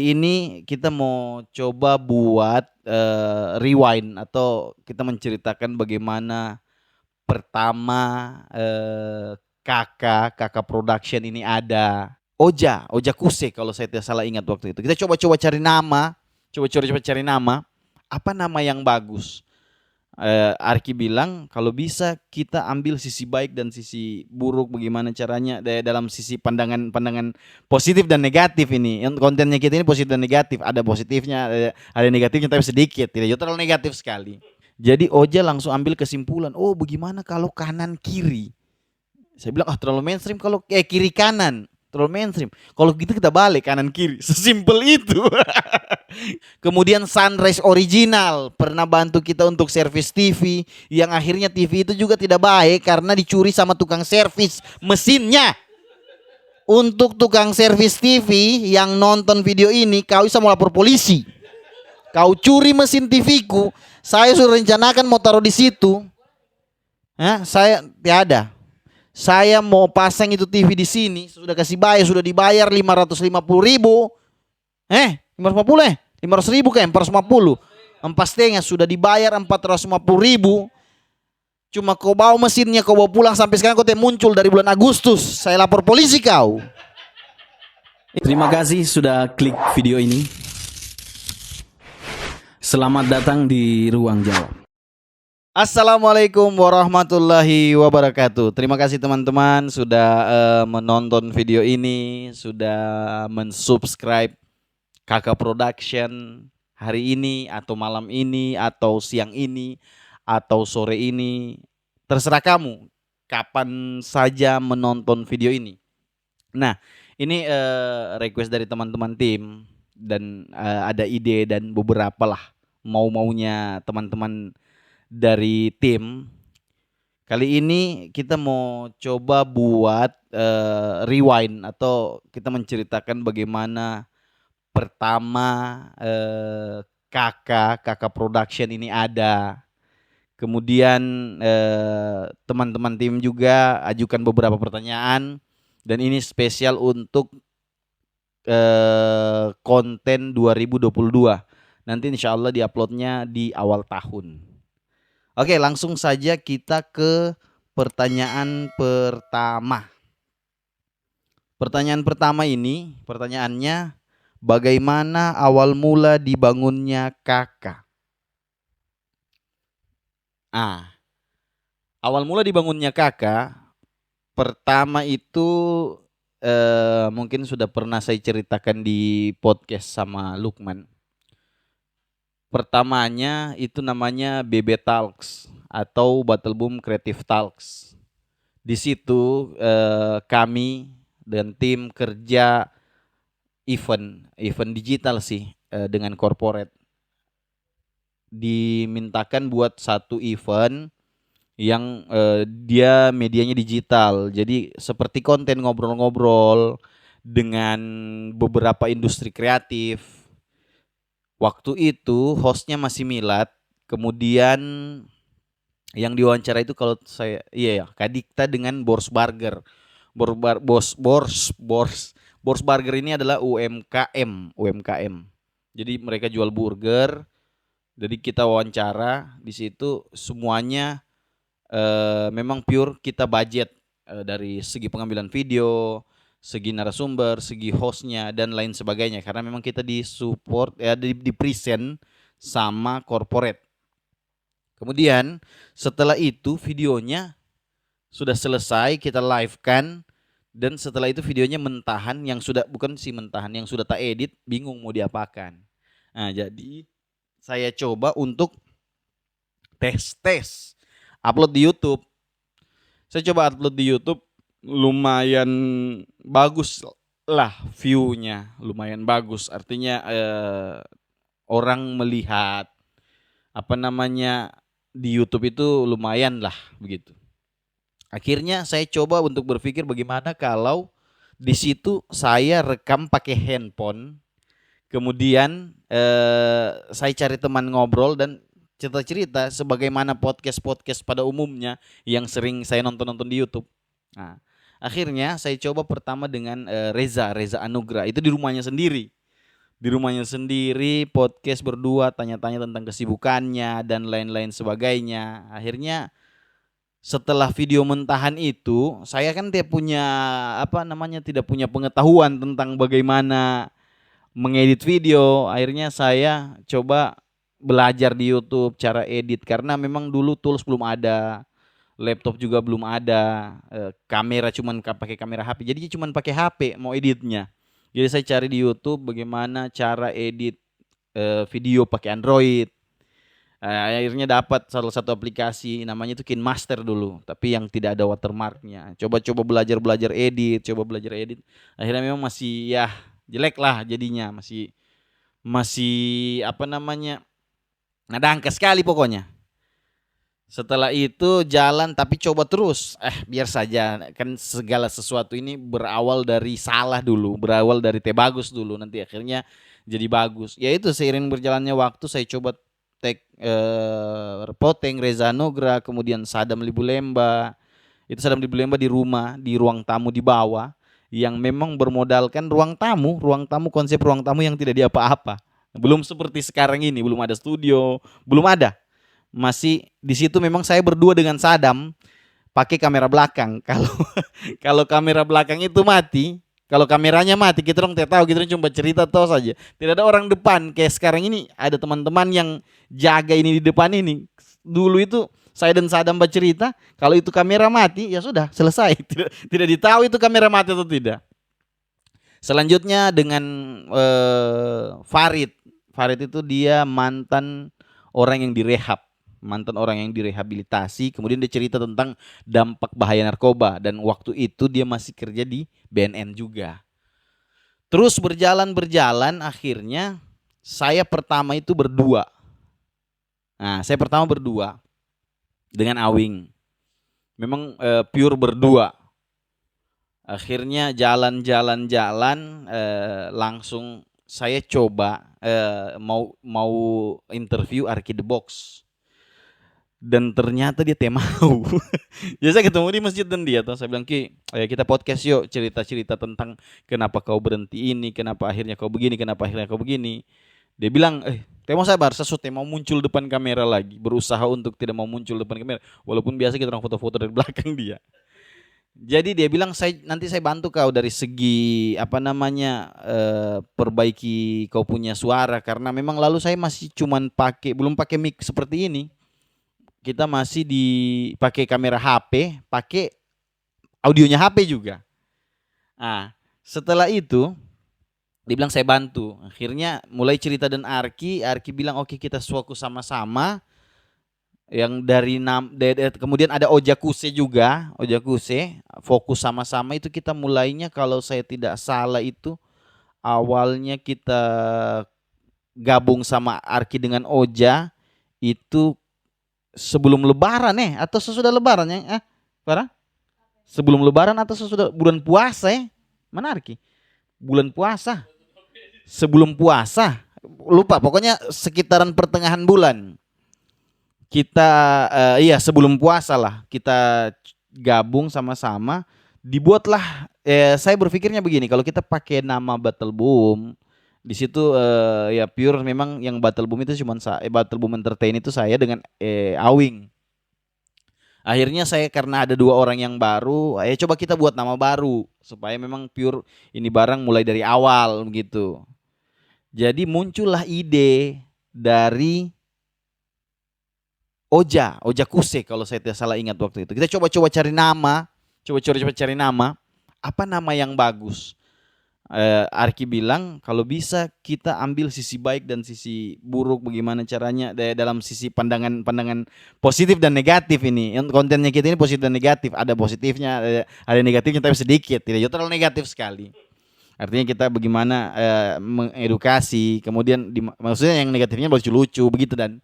Ini kita mau coba buat, rewind atau kita menceritakan bagaimana pertama, Kakak Production ini ada. Oja Kuse kalau saya tidak salah ingat waktu itu. Kita coba cari nama, apa nama yang bagus? Arki bilang kalau bisa kita ambil sisi baik dan sisi buruk bagaimana caranya dalam sisi pandangan positif dan negatif ini. Yang kontennya kita ini positif dan negatif, ada positifnya, ada negatifnya tapi sedikit, tidak terlalu negatif sekali. Jadi Oja langsung ambil kesimpulan, oh bagaimana kalau kanan kiri? Saya bilang terlalu mainstream kalau kiri kanan. Terlalu mainstream. Kalau gitu kita balik kanan kiri. Sesimpel itu. Kemudian Sunrise Original pernah bantu kita untuk servis TV, yang akhirnya TV itu juga tidak baik karena dicuri sama tukang servis mesinnya. Untuk tukang servis TV yang nonton video ini, kau bisa mau lapor polisi. Kau curi mesin TV ku. Saya sudah rencanakan mau taruh di situ. Saya tiada. Saya mau pasang itu TV di sini, sudah kasih bayar, sudah dibayar 550.000. 550 500.000 kan 450. 4,5 sudah dibayar 450.000. Cuma kau bawa mesinnya, kau bawa pulang, sampai sekarang kau muncul dari bulan Agustus. Saya lapor polisi kau. Terima kasih sudah klik video ini. Selamat datang di Ruang Jawab. Assalamualaikum warahmatullahi wabarakatuh. Terima kasih teman-teman sudah menonton video ini, sudah mensubscribe Kakak Production hari ini atau malam ini atau siang ini atau sore ini. Terserah kamu kapan saja menonton video ini. Nah, ini request dari teman-teman tim dan ada ide dan beberapa lah mau-maunya teman-teman dari tim. Kali ini kita mau coba buat rewind atau kita menceritakan bagaimana pertama Kakak Production ini ada. Kemudian teman-teman tim juga ajukan beberapa pertanyaan dan ini spesial untuk konten 2022. Nanti insya Allah diuploadnya di awal tahun. Oke, langsung saja kita ke pertanyaan pertama. Pertanyaan pertama ini, pertanyaannya, bagaimana awal mula dibangunnya Kakak? Awal mula dibangunnya Kakak, pertama itu mungkin sudah pernah saya ceritakan di podcast sama Lukman. Pertamanya itu namanya BB Talks atau Battle Boom Creative Talks. Di situ kami dan tim kerja event digital sih dengan corporate. Dimintakan buat satu event yang dia medianya digital. Jadi seperti konten ngobrol-ngobrol dengan beberapa industri kreatif. Waktu itu hostnya masih Milad, kemudian yang diwawancara itu kalau saya Kadikta dengan Bors Burger. Bors Burger ini adalah UMKM. Jadi mereka jual burger. Jadi kita wawancara di situ semuanya memang pure kita budget dari segi pengambilan video, segi narasumber, segi hostnya dan lain sebagainya, karena memang kita disupport di present sama corporate. Kemudian setelah itu videonya sudah selesai, kita live kan, dan setelah itu videonya mentahan, yang sudah yang sudah tak edit, bingung mau diapakan. Nah, jadi saya coba untuk tes upload di YouTube. Saya coba upload di YouTube, lumayan bagus lah view-nya, lumayan bagus. Artinya orang melihat di YouTube itu lumayan lah begitu. Akhirnya saya coba untuk berpikir bagaimana kalau di situ saya rekam pakai handphone. Kemudian saya cari teman ngobrol dan cerita-cerita sebagaimana podcast pada umumnya yang sering saya nonton di YouTube. Nah, akhirnya saya coba pertama dengan Reza Anugrah, itu di rumahnya sendiri. di rumahnya sendiri, podcast berdua, tanya-tanya tentang kesibukannya dan lain-lain sebagainya. Akhirnya setelah video mentahan itu, saya kan tidak punya pengetahuan tentang bagaimana mengedit video. Akhirnya saya coba belajar di YouTube cara edit karena memang dulu tools belum ada, laptop juga belum ada, kamera cuman pakai kamera HP. Jadi cuman pakai HP mau editnya. Jadi saya cari di YouTube bagaimana cara edit video pakai Android. Akhirnya dapat salah satu aplikasi namanya itu KineMaster dulu, tapi yang tidak ada watermarknya. Coba-coba belajar edit, coba belajar edit. Akhirnya memang masih ya jelek lah jadinya, masih masih apa namanya nadangka sekali pokoknya. Setelah itu jalan tapi coba terus. Biar saja kan segala sesuatu ini berawal dari salah dulu, berawal dari bagus dulu, nanti akhirnya jadi bagus. Ya itu seiring berjalannya waktu saya coba Poteng, Reza Nugra, kemudian Sadam Libulemba. Itu Sadam Libulemba di rumah, di ruang tamu di bawah yang memang bermodalkan ruang tamu konsep ruang tamu yang tidak diapa-apa. Belum seperti sekarang ini, belum ada studio, belum ada. Masih di situ memang saya berdua dengan Sadam pakai kamera belakang. Kalau kamera belakang itu mati, kalau kameranya mati, kita orang tidak tahu, kita cuma cerita toh saja. Tidak ada orang depan. Kayak sekarang ini ada teman-teman yang jaga ini di depan ini. Dulu itu saya dan Sadam bercerita, kalau itu kamera mati, ya sudah selesai. Tidak ditahu itu kamera mati atau tidak. Selanjutnya dengan Farid. Farid itu dia mantan orang yang direhabilitasi, kemudian dia cerita tentang dampak bahaya narkoba dan waktu itu dia masih kerja di BNN juga. Terus berjalan akhirnya saya pertama itu berdua. Saya pertama berdua dengan Awing. Memang pure berdua. Akhirnya jalan langsung saya coba mau interview Arki The Box. Dan ternyata dia mau. Jadi saya ketemu di masjid dan dia saya bilang, Ki, kita podcast yuk, cerita-cerita tentang kenapa kau berhenti ini, kenapa akhirnya kau begini, kenapa akhirnya kau begini. Dia bilang, Temo sabar, sesuatu mau muncul depan kamera lagi, berusaha untuk tidak mau muncul depan kamera, walaupun biasa kita orang foto-foto dari belakang dia. Jadi dia bilang, nanti saya bantu kau dari segi perbaiki kau punya suara, karena memang lalu saya masih belum pakai mic seperti ini. Kita masih dipakai kamera HP, pakai audionya HP juga. Setelah itu dia bilang saya bantu. Akhirnya mulai cerita dan Arki bilang oke, kita fokus sama-sama. Yang kemudian ada Oja Kuse juga, fokus sama-sama itu kita mulainya kalau saya tidak salah itu awalnya kita gabung sama Arki dengan Oja itu sebelum lebaran atau sesudah lebaran ya? Farah? Sebelum lebaran atau sesudah bulan puasa Mana Arki? Bulan puasa. Sebelum puasa. Lupa, pokoknya sekitaran pertengahan bulan. Kita sebelum puasa lah. Kita gabung sama-sama, dibuatlah saya berpikirnya begini, kalau kita pakai nama Battle Boom di situ ya pure memang yang Battle Boom itu cuma Battle Boom Entertain itu saya dengan Awing. Akhirnya saya karena ada dua orang yang baru, coba kita buat nama baru supaya memang pure ini barang mulai dari awal gitu. Jadi muncullah ide dari Oja Kuse kalau saya tidak salah ingat waktu itu. Kita coba cari nama, apa nama yang bagus. Arki bilang kalau bisa kita ambil sisi baik dan sisi buruk, bagaimana caranya dalam sisi pandangan positif dan negatif ini. Kontennya kita ini positif dan negatif, ada positifnya, ada negatifnya tapi sedikit, tidak terlalu negatif sekali. Artinya kita bagaimana mengedukasi, kemudian maksudnya yang negatifnya lucu-lucu begitu. Dan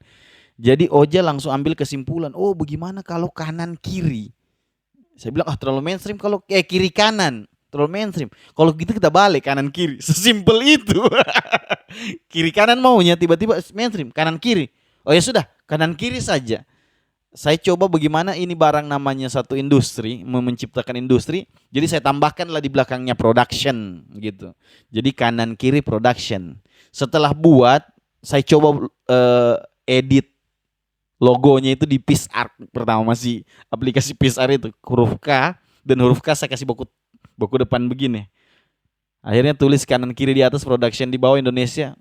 jadi Oja langsung ambil kesimpulan, bagaimana kalau kanan kiri. Saya bilang terlalu mainstream kalau kiri kanan. Terlalu mainstream. Kalau gitu kita balik kanan kiri. Sesimpel itu. Kiri kanan maunya, tiba-tiba mainstream kanan kiri. Oh ya sudah, kanan kiri saja. saya coba bagaimana ini barang namanya satu industri, menciptakan industri. Jadi saya tambahkanlah di belakangnya production gitu. Jadi kanan kiri production. Setelah buat, saya coba edit logonya itu di PixArt pertama, masih aplikasi PixArt itu huruf K, dan huruf K saya kasih buku depan begini. Akhirnya tulis kanan kiri di atas production, di bawah Indonesia.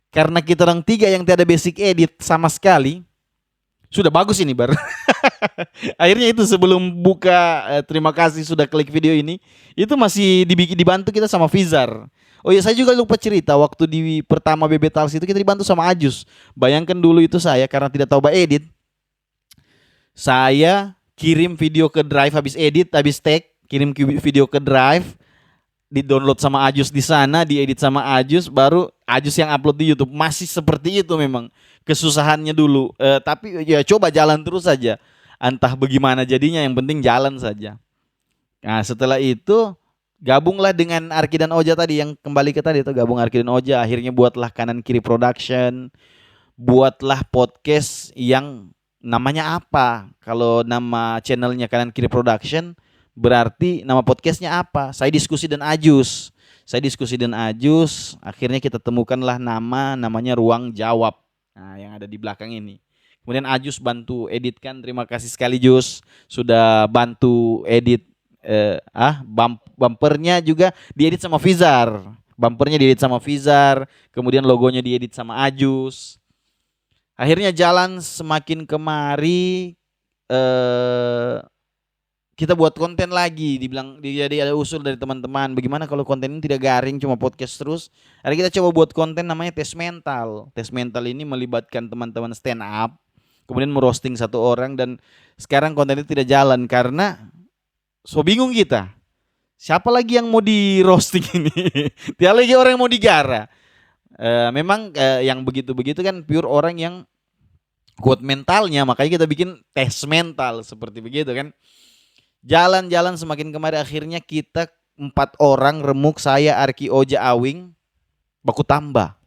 Karena kita orang tiga yang tidak basic edit sama sekali, sudah bagus ini bar. Akhirnya itu sebelum buka terima kasih sudah klik video ini, itu masih dibantu kita sama Fizar. Oh iya, saya juga lupa cerita waktu di pertama BB Tals itu kita dibantu sama Ajus. Bayangkan dulu itu saya karena tidak tahu edit. Saya kirim video ke Drive habis edit, habis tag, kirim video ke Drive, di-download sama Ajus di sana, diedit sama Ajus, baru Ajus yang upload di YouTube. Masih seperti itu memang kesusahannya dulu. Tapi ya coba jalan terus saja. Entah bagaimana jadinya, yang penting jalan saja. Nah, setelah itu gabunglah dengan Arki dan Oja tadi, yang kembali ke tadi itu, gabung Arki dan Oja, akhirnya buatlah Kanan Kiri Production, buatlah podcast yang namanya apa? Kalau nama channelnya Kanan Kiri Production, berarti nama podcastnya apa? Saya diskusi dan Ajus. Akhirnya kita temukanlah namanya Ruang Jawab. Nah, yang ada di belakang ini. Kemudian Ajus bantu editkan, terima kasih sekali Jus sudah bantu edit. Bumpernya juga diedit sama Fizar. Kemudian logonya diedit sama Ajus. Akhirnya jalan semakin kemari, kita buat konten lagi. Jadi ada usul dari teman-teman, bagaimana kalau konten ini tidak garing cuma podcast terus. Akhirnya kita coba buat konten namanya Tes Mental. Tes Mental ini melibatkan teman-teman stand up, kemudian merosting satu orang, dan sekarang konten itu tidak jalan karena so bingung kita. Siapa lagi yang mau di roasting ini? Tidak lagi orang yang mau digara. Memang yang begitu-begitu kan pure orang yang kuat mentalnya, makanya kita bikin tes mental seperti begitu kan. Jalan-jalan semakin kemari, akhirnya kita 4 orang, Remuk, saya, Arki, Oja, Awing, baku tambah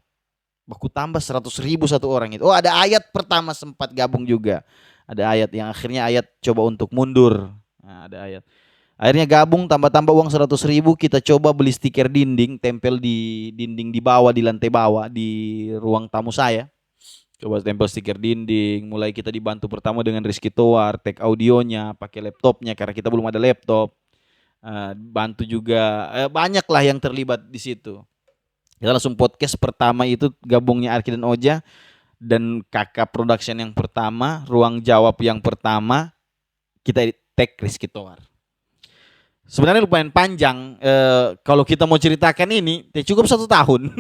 100.000 satu orang itu. Oh, ada Ayat pertama sempat gabung juga. Ada Ayat yang akhirnya Ayat coba untuk mundur. Nah, ada Ayat. Akhirnya gabung, tambah-tambah uang 100.000, kita coba beli stiker dinding, tempel di dinding di bawah, di lantai bawah, di ruang tamu saya. Coba tempel stiker dinding, mulai kita dibantu pertama dengan Rizky Toar, tag audionya, pakai laptopnya karena kita belum ada laptop. Bantu juga, banyak lah yang terlibat di situ. Kita langsung podcast pertama itu gabungnya Arki dan Oja, dan kakak production yang pertama, Ruang Jawab yang pertama, kita tag Rizky Toar. Sebenarnya lumayan panjang, kalau kita mau ceritakan ini cukup 1 tahun.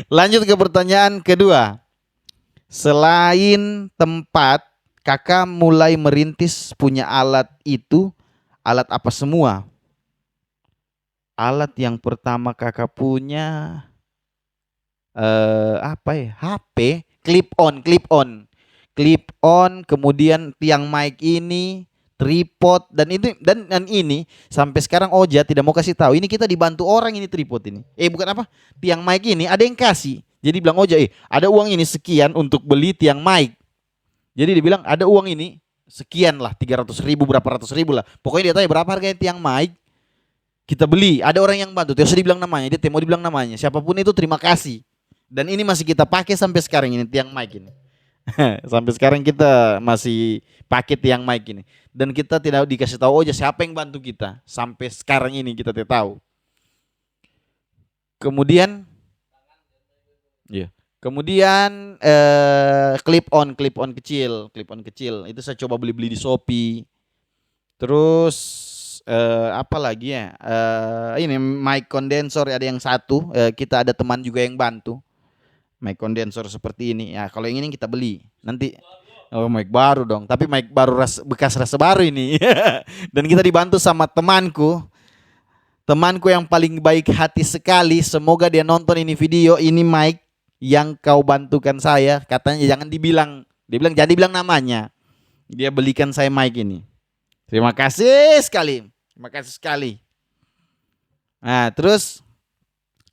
Lanjut ke pertanyaan kedua. Selain tempat, kakak mulai merintis punya alat itu, alat apa semua? Alat yang pertama kakak punya apa ya? HP, clip on, kemudian tiang mic ini, tripod, dan ini sampai sekarang Oja tidak mau kasih tahu. Ini kita dibantu orang ini tripod ini. Bukan apa? Tiang mic ini ada yang kasih. Jadi bilang Oja, ada uang ini sekian untuk beli tiang mic. Jadi dia bilang ada uang ini sekian lah, 300.000 berapa ratus ribu lah. Pokoknya dia tanya berapa harganya tiang mic. Kita beli. Ada orang yang bantu. Tidak usah dibilang namanya. Dia mau dibilang namanya. Siapapun itu terima kasih. Dan ini masih kita pakai sampai sekarang ini tiang mic ini. Sampai sekarang kita masih pakai tiang mic ini. Dan kita tidak dikasih tahu Oja siapa yang bantu kita. Sampai sekarang ini kita tidak tahu. Kemudian clip on kecil itu saya coba beli di Shopee. Terus apa lagi ya? Ini mic condenser ada yang satu. Kita ada teman juga yang bantu. Mic condenser seperti ini. Ya, kalau yang ini kita beli. Nanti mic baru dong. Tapi mic baru bekas rasa baru ini. Dan kita dibantu sama temanku yang paling baik hati sekali. Semoga dia nonton ini video. Ini mic yang kau bantukan saya. Katanya jangan dibilang. Dia bilang jangan dibilang namanya. Dia belikan saya mic ini. Terima kasih sekali. Nah, terus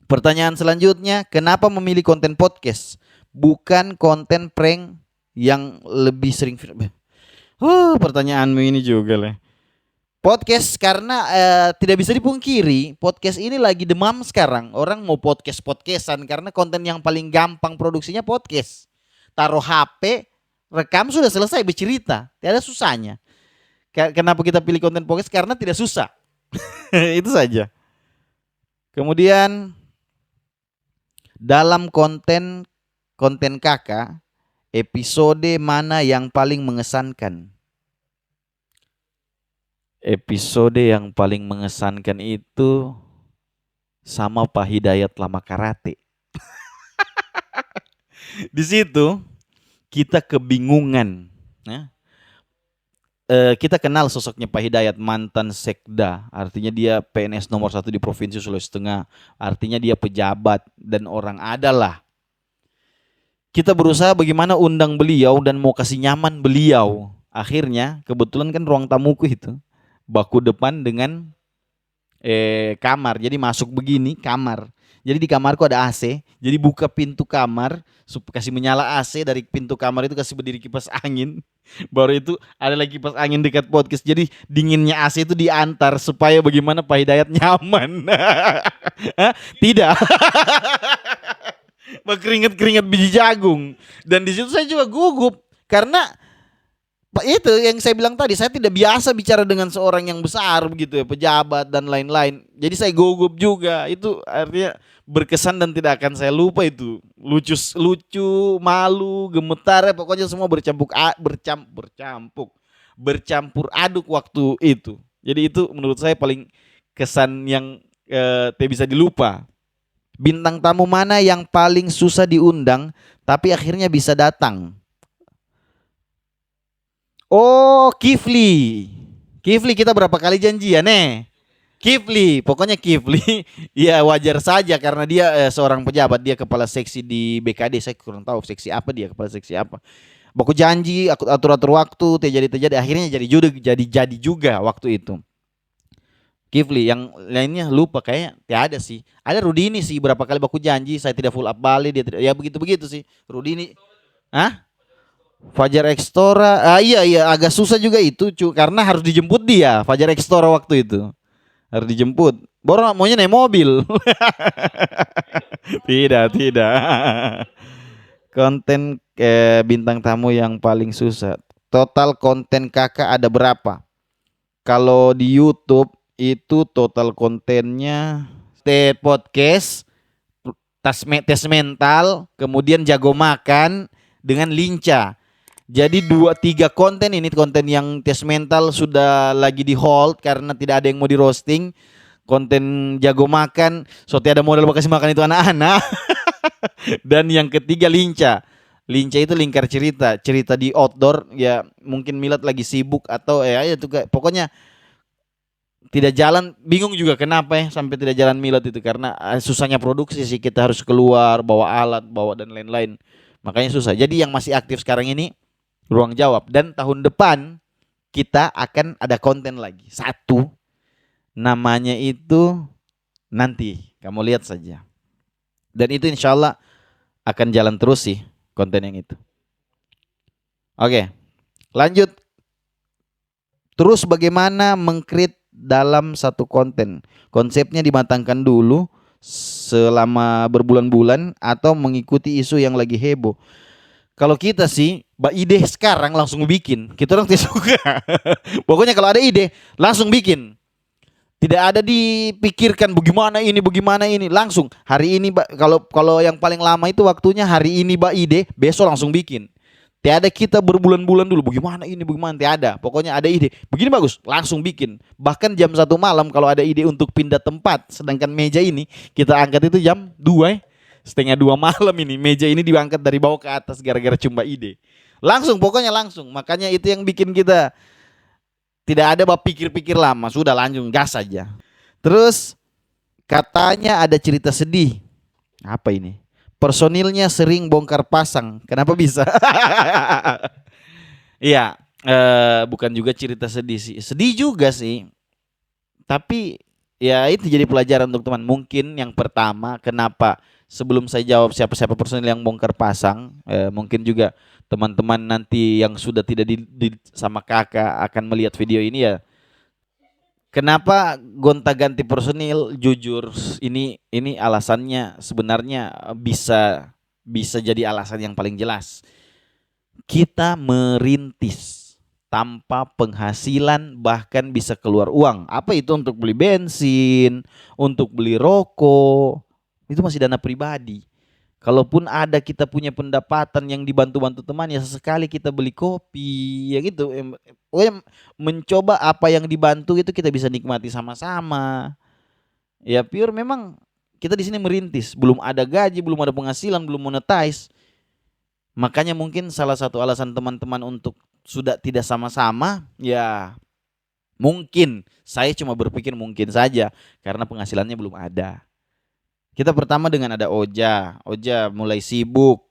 pertanyaan selanjutnya, kenapa memilih konten podcast bukan konten prank yang lebih sering pertanyaanmu ini juga lah. Podcast karena tidak bisa dipungkiri podcast ini lagi demam sekarang. Orang mau podcastan karena konten yang paling gampang produksinya podcast. Taruh HP, rekam sudah selesai bercerita. Tidak ada susahnya. Kenapa kita pilih konten podcast? Karena tidak susah. Itu saja. Kemudian dalam konten kakak, episode mana yang paling mengesankan? Episode yang paling mengesankan itu sama Pak Hidayat lama karate. Di situ kita kebingungan. Ya. Kita kenal sosoknya Pak Hidayat, mantan sekda. Artinya dia PNS nomor 1 di Provinsi Sulawesi Tengah. Artinya dia pejabat dan orang adalah. Kita berusaha bagaimana undang beliau dan mau kasih nyaman beliau. Akhirnya kebetulan kan ruang tamuku itu baku depan dengan kamar. Jadi masuk begini kamar. Jadi di kamarku ada AC. Jadi buka pintu kamar, kasih menyala AC dari pintu kamar itu, kasih berdiri kipas angin. Baru itu ada lagi kipas angin dekat podcast. Jadi dinginnya AC itu diantar supaya bagaimana Pak Hidayat nyaman. Tidak. Keringat-keringat biji jagung. Dan di situ saya juga gugup karena itu yang saya bilang tadi, saya tidak biasa bicara dengan seorang yang besar begitu ya, pejabat dan lain-lain. Jadi saya gugup juga. Itu artinya berkesan dan tidak akan saya lupa itu. Lucu, malu, gemetar, pokoknya semua bercampur aduk waktu itu. Jadi itu menurut saya paling kesan yang tidak bisa dilupa. Bintang tamu mana yang paling susah diundang tapi akhirnya bisa datang? Oh, Kifli kita berapa kali janjian Kifli, pokoknya Kifli. Ya wajar saja karena dia seorang pejabat, dia kepala seksi di BKD. Saya kurang tahu seksi apa dia, kepala seksi apa. Baku janji, aku atur waktu, terjadi akhirnya jadi juga waktu itu. Kifli, yang lainnya lupa kayaknya tidak ada sih. Ada Rudini sih, berapa kali baku janji, saya tidak full up balik, dia tidak, ya begitu sih. Rudini, Fajar Ekstora, iya agak susah juga itu, karena harus dijemput dia. Fajar Ekstora waktu itu harus dijemput. Baru maunya naik mobil. Tidak. Konten bintang tamu yang paling susah. Total konten kakak ada berapa? Kalau di YouTube itu total kontennya podcast, tes mental, kemudian jago makan dengan lincah. Jadi 2-3 konten ini, konten yang tes mental sudah lagi di hold karena tidak ada yang mau di roasting. Konten jago makan, so tiada modal kasih makan itu anak-anak. Dan yang ketiga lincah. Lincah itu lingkar cerita di outdoor, ya mungkin Milad lagi sibuk atau itu pokoknya tidak jalan, bingung juga kenapa sampai tidak jalan Milad itu, karena susahnya produksi sih, kita harus keluar bawa alat, dan lain-lain. Makanya susah. Jadi yang masih aktif sekarang ini Ruang Jawab, dan tahun depan kita akan ada konten lagi satu, namanya itu nanti kamu lihat saja, dan itu insya Allah akan jalan terus sih konten yang itu. Oke, lanjut. Terus bagaimana meng-create dalam satu konten? Konsepnya dimatangkan dulu selama berbulan-bulan atau mengikuti isu yang lagi heboh? Kalau kita sih, ide sekarang langsung bikin. Kita orang tidak suka. Pokoknya kalau ada ide, langsung bikin. Tidak ada dipikirkan bagaimana ini, langsung. Hari ini, kalau yang paling lama itu waktunya hari ini ide, besok langsung bikin. Tidak ada kita berbulan-bulan dulu, bagaimana, tidak ada. Pokoknya ada ide, begini bagus, langsung bikin. Bahkan jam 1 malam kalau ada ide untuk pindah tempat, sedangkan meja ini kita angkat itu jam 2 setengah 2 malam ini, meja ini diangkat dari bawah ke atas gara-gara cuma ide. Pokoknya langsung. Makanya itu yang bikin kita tidak ada pikir-pikir lama, sudah langsung gas saja. Terus katanya ada cerita sedih. Apa ini? Personilnya sering bongkar pasang. Kenapa bisa? Iya, bukan juga cerita sedih sih. Sedih juga sih. Tapi ya itu jadi pelajaran untuk teman. Mungkin yang pertama, kenapa sebelum saya jawab siapa-siapa personil yang bongkar pasang, mungkin juga teman-teman nanti yang sudah tidak sama kakak akan melihat video ini ya. Kenapa gonta-ganti personil? Jujur, ini alasannya sebenarnya bisa bisa jadi alasan yang paling jelas. Kita merintis tanpa penghasilan, bahkan bisa keluar uang. Apa itu? Untuk beli bensin, untuk beli rokok, itu masih dana pribadi. Kalaupun ada kita punya pendapatan yang dibantu-bantu teman, ya sesekali kita beli kopi, ya gitu. Pokoknya mencoba apa yang dibantu itu kita bisa nikmati sama-sama. Ya pure memang kita di sini merintis, belum ada gaji, belum ada penghasilan, belum monetize. Makanya mungkin salah satu alasan teman-teman untuk sudah tidak sama-sama, ya mungkin saya cuma berpikir mungkin saja karena penghasilannya belum ada. Kita pertama dengan ada Oja mulai sibuk.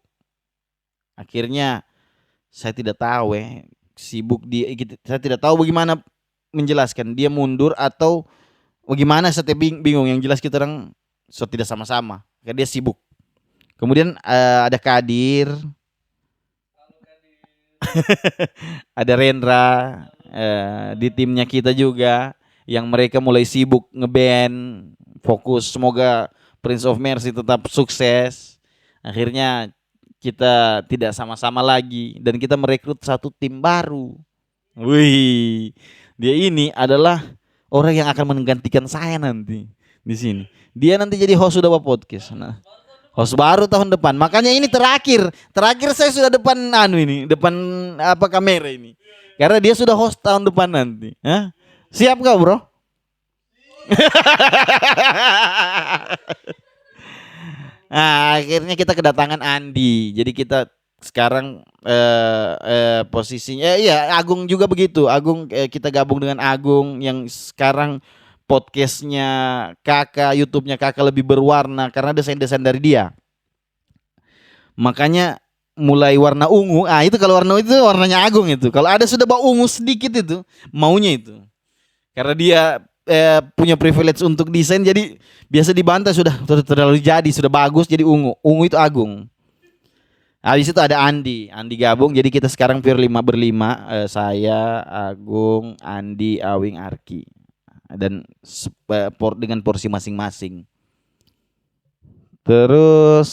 Akhirnya saya tidak tahu sibuk dia, saya tidak tahu bagaimana menjelaskan. Dia mundur atau bagaimana, saya bingung. Yang jelas kita orang tidak sama-sama. Karena dia sibuk. Kemudian ada Kadir, ada Rendra di timnya kita juga, yang mereka mulai sibuk ngeband, fokus. Semoga Prince of Mercy tetap sukses. Akhirnya kita tidak sama-sama lagi dan kita merekrut satu tim baru. Wih, dia ini adalah orang yang akan menggantikan saya nanti di sini. Dia nanti jadi host Sudaba Podcast. Nah, host baru tahun depan. Makanya ini terakhir saya sudah depan depan kamera ini. Karena dia sudah host tahun depan nanti. Hah? Siap gak, bro? Nah, akhirnya kita kedatangan Andi. Jadi kita sekarang posisinya iya, Agung juga begitu. Agung, kita gabung dengan Agung yang sekarang podcastnya kakak, YouTube-nya kakak lebih berwarna karena desain-desain dari dia. Makanya mulai warna ungu. Itu kalau warna itu warnanya Agung itu. Kalau ada sudah bau ungu sedikit itu maunya itu. Karena dia punya privilege untuk desain, jadi biasa dibantah sudah terlalu jadi, sudah bagus jadi ungu. Ungu itu Agung. Habis itu ada Andi gabung, jadi kita sekarang pure berlima, saya, Agung, Andi, Awing, Arki. Dan dengan porsi masing-masing. Terus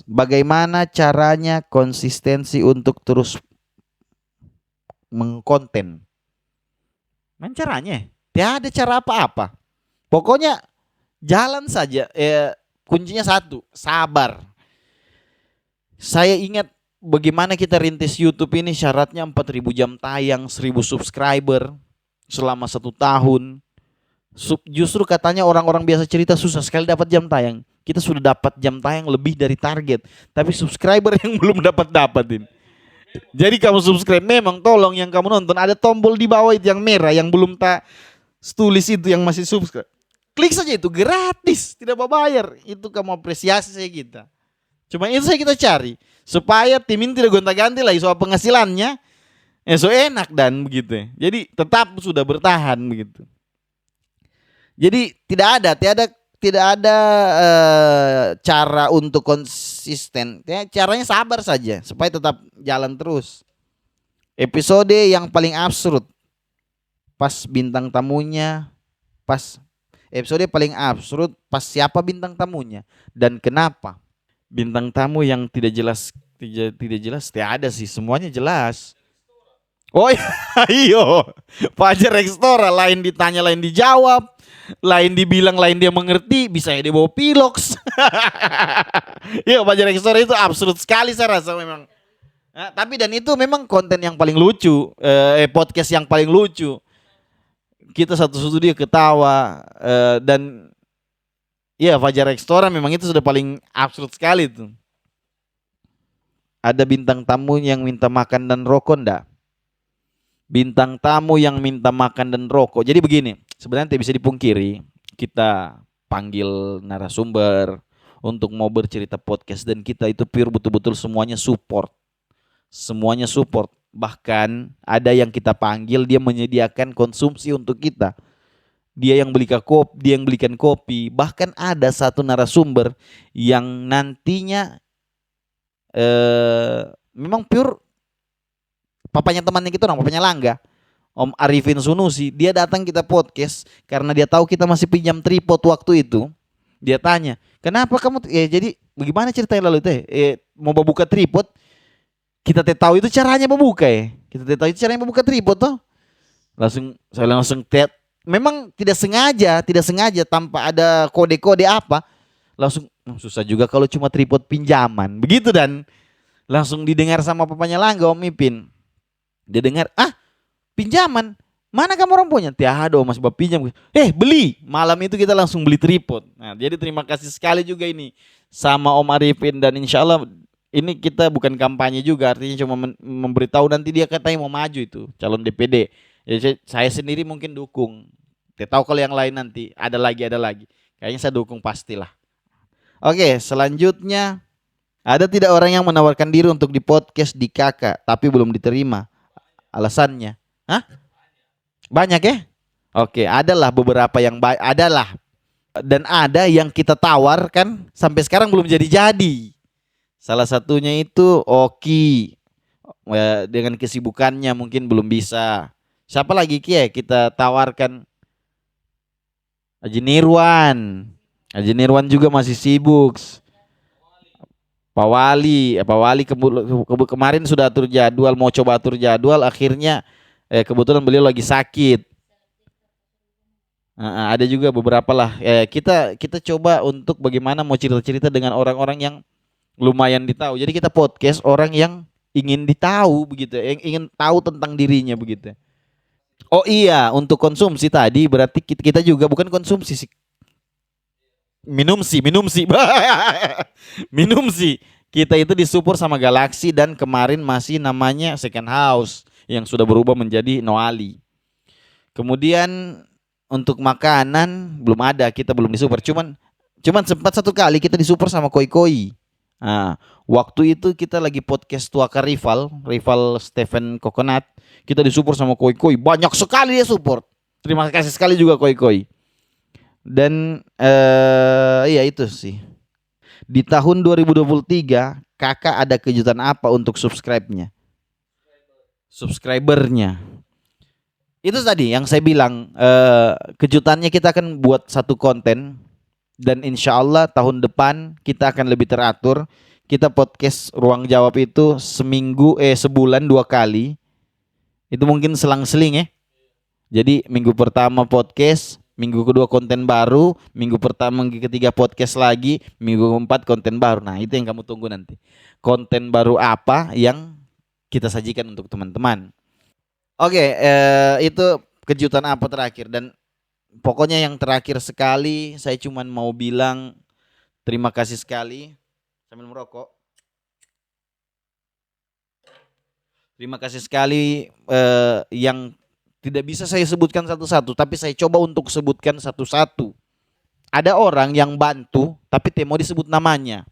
bagaimana caranya konsistensi untuk terus mengkonten? Main caranya? Tidak ada cara apa-apa. Pokoknya jalan saja. Kuncinya satu, sabar. Saya ingat bagaimana kita rintis YouTube ini, syaratnya 4.000 jam tayang, 1.000 subscriber selama 1 tahun. Justru katanya orang-orang biasa cerita susah sekali dapat jam tayang. Kita sudah dapat jam tayang lebih dari target, tapi subscriber yang belum dapatin. Jadi kamu subscribe, memang tolong yang kamu nonton ada tombol di bawah itu yang merah yang belum tak tulis itu yang masih subscribe. Klik saja, itu gratis, tidak bayar. Itu kamu apresiasi saya kita. Cuma itu saya kita cari supaya tim ini tidak gonta-ganti lagi soal penghasilannya. So enak dan begitu. Jadi tetap sudah bertahan begitu. Jadi tidak ada cara untuk konsisten. Caranya sabar saja supaya tetap jalan terus. Episode yang paling absurd pas bintang tamunya, episode paling absurd pas siapa bintang tamunya dan kenapa. Bintang tamu yang tidak jelas, tidak ada sih, semuanya jelas. Oh iyo, Fajar Rekstora, lain ditanya lain dijawab, lain dibilang lain dia mengerti, bisa dia bawa piloks. Iya, Fajar Rekstora itu absurd sekali saya rasa memang. Nah, tapi dan itu memang konten yang paling lucu, podcast yang paling lucu. Kita satu dia ketawa, dan ya Fajar Rekstora memang itu sudah paling absurd sekali tuh. Ada bintang tamu yang minta makan dan rokok enggak? Bintang tamu yang minta makan dan rokok. Jadi begini, sebenarnya tidak bisa dipungkiri, kita panggil narasumber untuk mau bercerita podcast dan kita itu pure betul-betul semuanya support. Semuanya support. Bahkan ada yang kita panggil dia menyediakan konsumsi untuk kita. dia yang dia yang belikan kopi. Bahkan ada satu narasumber yang nantinya memang pure papanya temannya kita, orang papanya Langga, Om Arifin Sunusi. Dia datang kita podcast karena dia tahu kita masih pinjam tripod waktu itu. Dia tanya, kenapa kamu jadi bagaimana ceritanya lalu teh mau buka tripod? Kita tahu itu caranya membuka ya. Kita tahu itu caranya membuka tripod toh. Saya langsung memang tidak sengaja tanpa ada kode-kode apa. Langsung susah juga kalau cuma tripod pinjaman. Begitu dan langsung didengar sama papanya Langga, Om Ipin. Dia dengar, pinjaman. Mana kamu orang punya? Tiada, masih bawa pinjam. Beli. Malam itu kita langsung beli tripod. Nah, jadi terima kasih sekali juga ini sama Om Arifin, dan insya Allah ini kita bukan kampanye juga, artinya cuma memberitahu nanti dia katanya mau maju itu calon DPD. Jadi saya sendiri mungkin dukung. Tidak tahu kalau yang lain nanti ada lagi. Kayaknya saya dukung pastilah. Oke, selanjutnya ada tidak orang yang menawarkan diri untuk di podcast di Kakak tapi belum diterima? Alasannya? Banyak ya? Oke, adalah beberapa yang adalah, dan ada yang kita tawarkan sampai sekarang belum jadi. Salah satunya itu Oki, dengan kesibukannya mungkin belum bisa. Siapa lagi Ki ya kita tawarkan? Haji Nirwan juga masih sibuk. Pak Wali kemarin sudah atur jadwal, mau coba atur jadwal, akhirnya kebetulan beliau lagi sakit. Ada juga beberapa lah. Kita coba untuk bagaimana mau cerita-cerita dengan orang-orang yang lumayan ditahu. Jadi kita podcast orang yang ingin ditahu begitu, yang ingin tahu tentang dirinya begitu. Oh iya, untuk konsumsi tadi berarti kita juga bukan konsumsi sih. Minum sih. Minum sih. Kita itu disupport sama Galaxy dan kemarin masih namanya Second House yang sudah berubah menjadi Noali. Kemudian untuk makanan belum ada, kita belum disupport. Cuman sempat satu kali kita disupport sama Koi. Nah, waktu itu kita lagi podcast Tuaka rival Stephen Coconut, kita disupport sama Koi. Banyak sekali dia support. Terima kasih sekali juga Koi. Dan iya itu sih. Di tahun 2023 Kakak ada kejutan apa untuk subscribernya? Itu tadi yang saya bilang, kejutannya kita akan buat satu konten, dan insya Allah tahun depan kita akan lebih teratur. Kita podcast Ruang Jawab itu sebulan 2 kali. Itu mungkin selang-seling ya. Jadi minggu pertama podcast, minggu kedua konten baru, minggu ketiga podcast lagi, minggu keempat konten baru. Nah itu yang kamu tunggu nanti. Konten baru apa yang kita sajikan untuk teman-teman. Oke, itu kejutan apa terakhir. Dan pokoknya yang terakhir sekali, saya cuma mau bilang terima kasih sekali sambil merokok. Terima kasih sekali yang tidak bisa saya sebutkan satu-satu, tapi saya coba untuk sebutkan satu-satu. Ada orang yang bantu tapi tidak mau disebut namanya.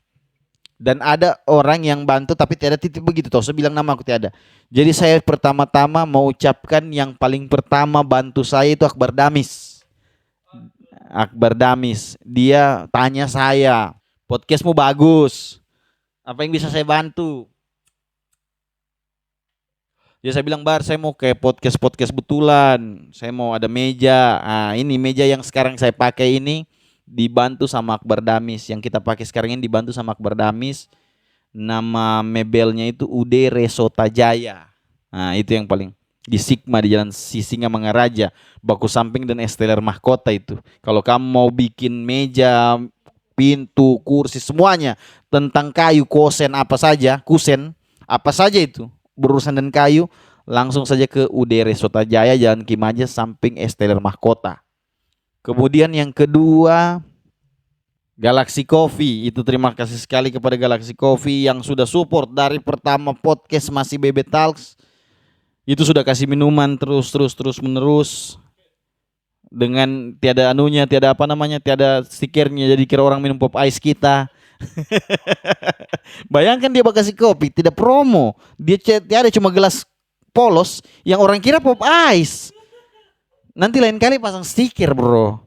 Dan ada orang yang bantu tapi tiada titik begitu. Saya bilang nama aku tiada. Jadi saya pertama-tama mau ucapkan yang paling pertama bantu saya itu Akbar Damis. Dia tanya saya, podcastmu bagus, apa yang bisa saya bantu? Ya saya bilang, Bar, saya mau kayak podcast betulan. Saya mau ada meja. Ini meja yang sekarang saya pakai ini dibantu sama Akbar Damis. Yang kita pakai sekarang ini dibantu sama Akbar Damis. Nama mebelnya itu UD Resota Jaya. Nah itu yang paling di Sigma di Jalan Sisingamangaraja, baku samping dan esteller mahkota itu. Kalau kamu mau bikin meja, pintu, kursi, semuanya tentang kayu, kusen apa saja itu berurusan dan kayu, langsung saja ke UD Resota Jaya, Jalan Kimaja, samping esteller mahkota. Kemudian yang kedua, Galaxy Coffee. Itu terima kasih sekali kepada Galaxy Coffee yang sudah support dari pertama podcast masih Bebe Talks. Itu sudah kasih minuman terus menerus. Dengan tiada tiada stikernya, jadi kira orang minum pop ice kita. Bayangkan dia kasih kopi, tidak promo. Dia tiada cuma gelas polos yang orang kira pop ice. Nanti lain kali pasang stiker bro.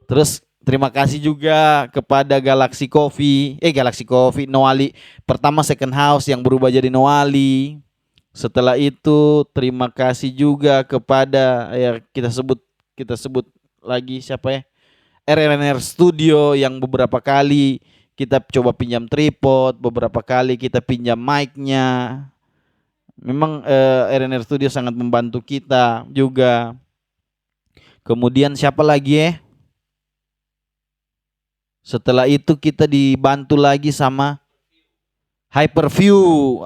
Terus terima kasih juga kepada Galaxy Coffee Noali. Pertama second house yang berubah jadi Noali. Setelah itu terima kasih juga kepada ya kita sebut lagi siapa ya? RRNR Studio yang beberapa kali kita coba pinjam tripod, beberapa kali kita pinjam mic-nya. Memang RNR Studio sangat membantu kita juga. Kemudian siapa lagi ya? Setelah itu kita dibantu lagi sama Hyperview.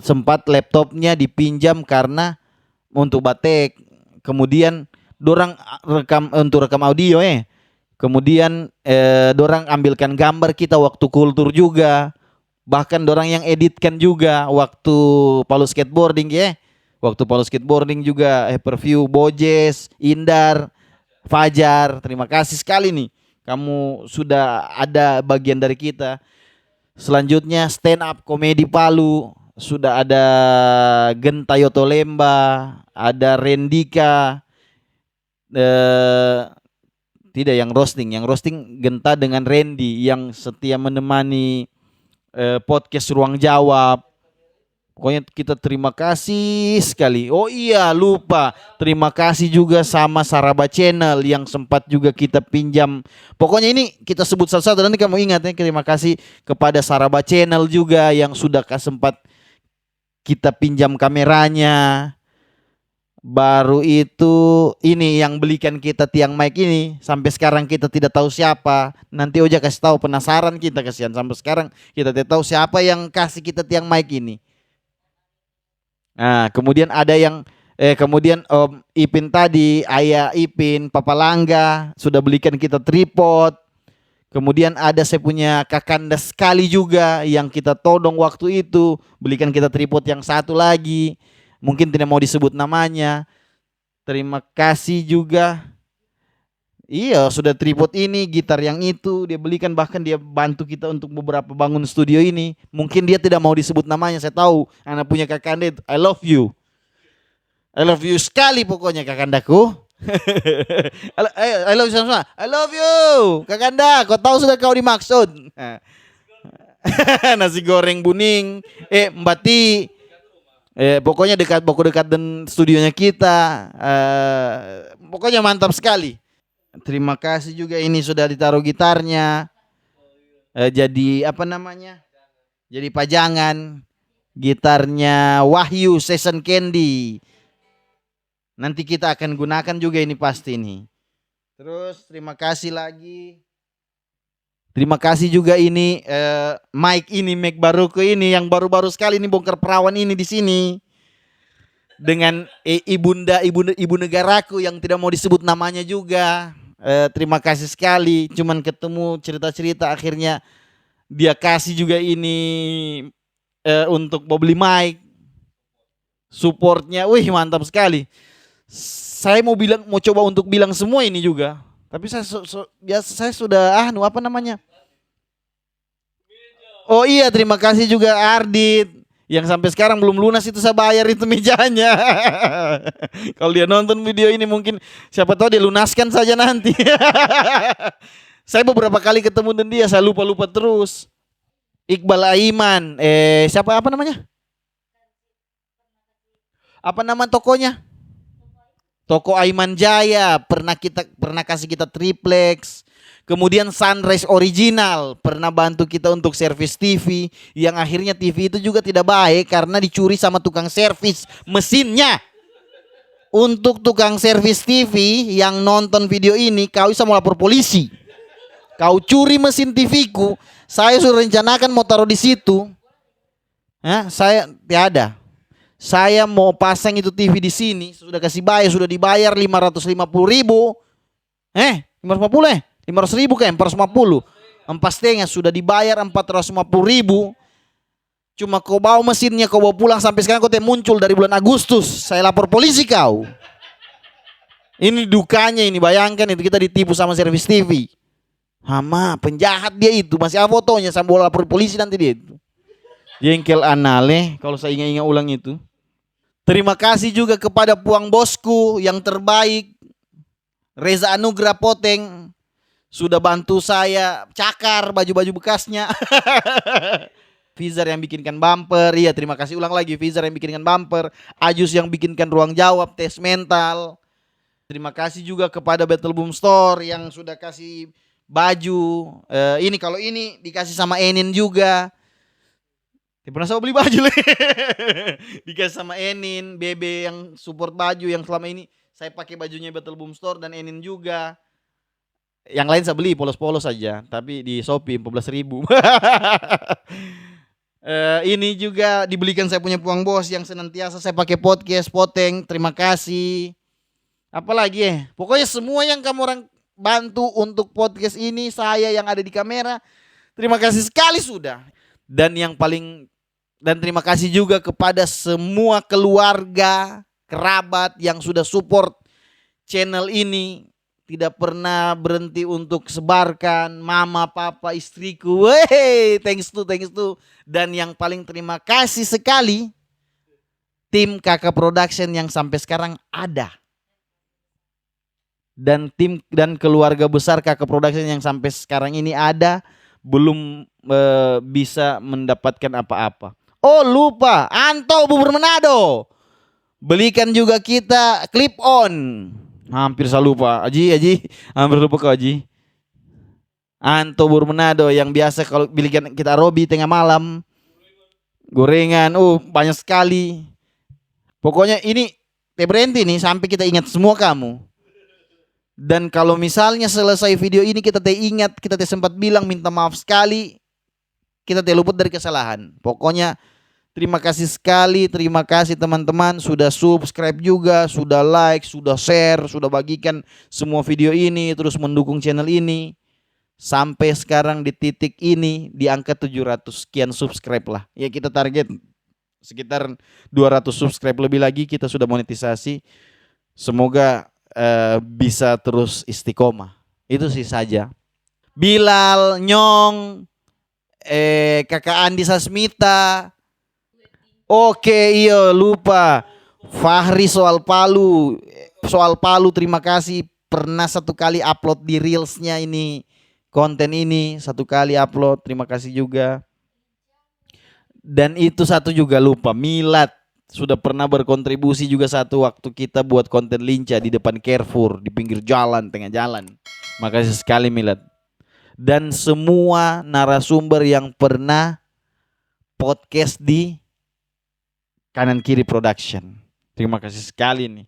Sempat laptopnya dipinjam karena untuk batek. Kemudian dorang rekam audio ya. Kemudian dorang ambilkan gambar kita waktu kultur juga. Bahkan dorang yang editkan juga waktu Palu skateboarding ya. Waktu Palu skateboarding juga Hyperview, Bojes, Indar, Fajar, terima kasih sekali nih. Kamu sudah ada bagian dari kita. Selanjutnya stand up komedi Palu. Sudah ada Genta Yoto Lemba, ada Rendika. Tidak yang roasting Genta dengan Randy yang setia menemani podcast Ruang Jawab. Pokoknya kita terima kasih sekali. Oh iya lupa, terima kasih juga sama Saraba Channel yang sempat juga kita pinjam. Pokoknya ini kita sebut satu-satu, nanti kamu ingat ya. Terima kasih kepada Saraba Channel juga yang sudah sempat kita pinjam kameranya. Baru itu ini yang belikan kita tiang mic ini. Sampai sekarang kita tidak tahu siapa. Nanti Oja kasih tahu, penasaran kita, kasihan. Sampai sekarang kita tidak tahu siapa yang kasih kita tiang mic ini. Nah, kemudian ada yang kemudian Om Ipin tadi, Ayah Ipin, Papa Langga sudah belikan kita tripod. Kemudian ada saya punya Kakanda sekali juga yang kita todong waktu itu, belikan kita tripod yang satu lagi. Mungkin tidak mau disebut namanya. Terima kasih juga. Iya, sudah tripod ini, gitar yang itu dia belikan, bahkan dia bantu kita untuk beberapa bangun studio ini. Mungkin dia tidak mau disebut namanya, saya tahu. Anak punya Kakanda, I love you. I love you sekali pokoknya Kakandaku. I love you sama. I love you. Kakanda, kau tahu sudah kau dimaksud. Nasi goreng Buning, Mbati. Pokoknya dekat dan studionya kita. Pokoknya mantap sekali. Terima kasih juga ini sudah ditaruh gitarnya. Jadi apa namanya? Jadi pajangan. Gitarnya Wahyu Session Candy. Nanti kita akan gunakan juga ini pasti nih. Terus terima kasih lagi. Terima kasih juga ini mic baruku ini yang baru-baru sekali ini bongkar perawan ini di sini. Dengan ibu negaraku yang tidak mau disebut namanya juga. Terima kasih sekali. Cuman ketemu cerita-cerita akhirnya dia kasih juga ini untuk mau beli mic. Supportnya, wih mantap sekali. Saya mau coba untuk bilang semua ini juga. Tapi saya sudah apa namanya? Oh iya, terima kasih juga Ardit. Yang sampai sekarang belum lunas itu saya bayar itu mejanya. Kalau dia nonton video ini mungkin siapa tahu dia lunaskan saja nanti. Saya beberapa kali ketemu dengan dia, saya lupa terus. Iqbal Aiman, siapa apa namanya? Apa nama tokonya? Toko Aiman Jaya, pernah kasih kita triplex. Kemudian Sunrise Original pernah bantu kita untuk servis TV, yang akhirnya TV itu juga tidak baik karena dicuri sama tukang servis mesinnya. Untuk tukang servis TV yang nonton video ini, kau bisa mau lapor polisi. Kau curi mesin TV-ku, saya sudah rencanakan mau taruh di situ. Saya tiada. Saya mau pasang itu TV di sini, sudah dibayar 550.000. 500.000 kan 450. 4,5 sudah dibayar 450.000. Cuma kau bawa mesinnya, kau bawa pulang, sampai sekarang kau muncul dari bulan Agustus. Saya lapor polisi kau. Ini dukanya ini, bayangkan itu kita ditipu sama servis TV. Hama, penjahat dia itu, masih ada fotonya, saya bawa lapor polisi nanti dia itu. Jengkel anale kalau saya ingat ulang itu. Terima kasih juga kepada Puang Bosku yang terbaik, Reza Anugrah Poteng, sudah bantu saya cakar baju-baju bekasnya. Fizar yang bikinkan bumper, iya terima kasih ulang lagi Fizar yang bikinkan bumper, Ajus yang bikinkan ruang jawab, tes mental. Terima kasih juga kepada Battle Boom Store yang sudah kasih baju. Ini kalau ini dikasih sama Enin juga. Tidak pernah saya beli baju leh. Dikasih sama Enin, Bebe yang support baju yang selama ini saya pakai bajunya Battle Boom Store dan Enin juga. Yang lain saya beli polos-polos saja, tapi di Shopee 14.000. Ini juga dibelikan saya punya Puang Bos yang senantiasa saya pakai podcast, Poteng, terima kasih. Apalagi ya, pokoknya semua yang kamu orang bantu untuk podcast ini, saya yang ada di kamera, terima kasih sekali sudah. Dan terima kasih juga kepada semua keluarga, kerabat yang sudah support channel ini. Tidak pernah berhenti untuk sebarkan, mama, papa, istriku. Wey, thanks to. Dan yang paling terima kasih sekali tim Kakak Production yang sampai sekarang ada. Dan tim dan keluarga besar Kakak Production yang sampai sekarang ini ada, belum bisa mendapatkan apa-apa. Oh lupa, Anto bubur Manado. Belikan juga kita clip on. Hampir saya lupa. Aji, hampir lupa kau Aji. Anto bubur Manado yang biasa kalau belikan kita Robi tengah malam. Gorengan, banyak sekali. Pokoknya ini teh berhenti nih sampai kita ingat semua kamu. Dan kalau misalnya selesai video ini kita teh ingat, kita teh sempat bilang minta maaf sekali, kita teh luput dari kesalahan. Pokoknya terima kasih sekali, terima kasih teman-teman sudah subscribe juga, sudah like, sudah share, sudah bagikan semua video ini, terus mendukung channel ini. Sampai sekarang di titik ini di angka 700 sekian subscribe lah. Ya kita target sekitar 200 subscribe lebih lagi kita sudah monetisasi. Semoga bisa terus istiqomah. Itu sih saja. Bilal, Nyong, Kakak Andi Sasmita. Oke, iya lupa. Fahri soal Palu. Soal Palu terima kasih pernah satu kali upload di Reelsnya ini. Konten ini satu kali upload. Terima kasih juga. Dan itu satu juga lupa, Milad. Sudah pernah berkontribusi juga satu waktu kita buat konten lincah di depan Carrefour, di pinggir jalan, tengah jalan. Makasih sekali Milad. Dan semua narasumber yang pernah podcast di Kanan Kiri Production. Terima kasih sekali nih.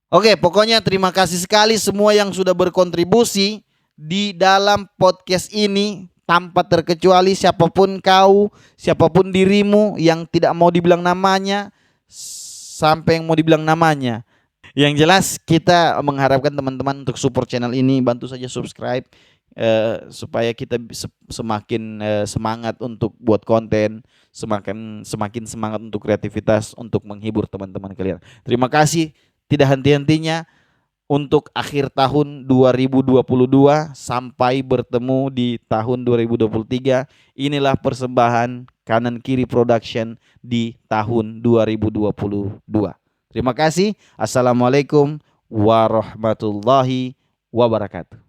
Oke, pokoknya terima kasih sekali semua yang sudah berkontribusi di dalam podcast ini. Tanpa terkecuali siapapun kau, siapapun dirimu yang tidak mau dibilang namanya, sampai yang mau dibilang namanya. Yang jelas kita mengharapkan teman-teman untuk support channel ini, bantu saja subscribe supaya kita semakin semangat untuk buat konten, semakin semangat untuk kreativitas, untuk menghibur teman-teman kalian. Terima kasih tidak henti-hentinya untuk akhir tahun 2022 sampai bertemu di tahun 2023. Inilah persembahan Kanan Kiri Production di tahun 2022. Terima kasih. Assalamualaikum warahmatullahi wabarakatuh.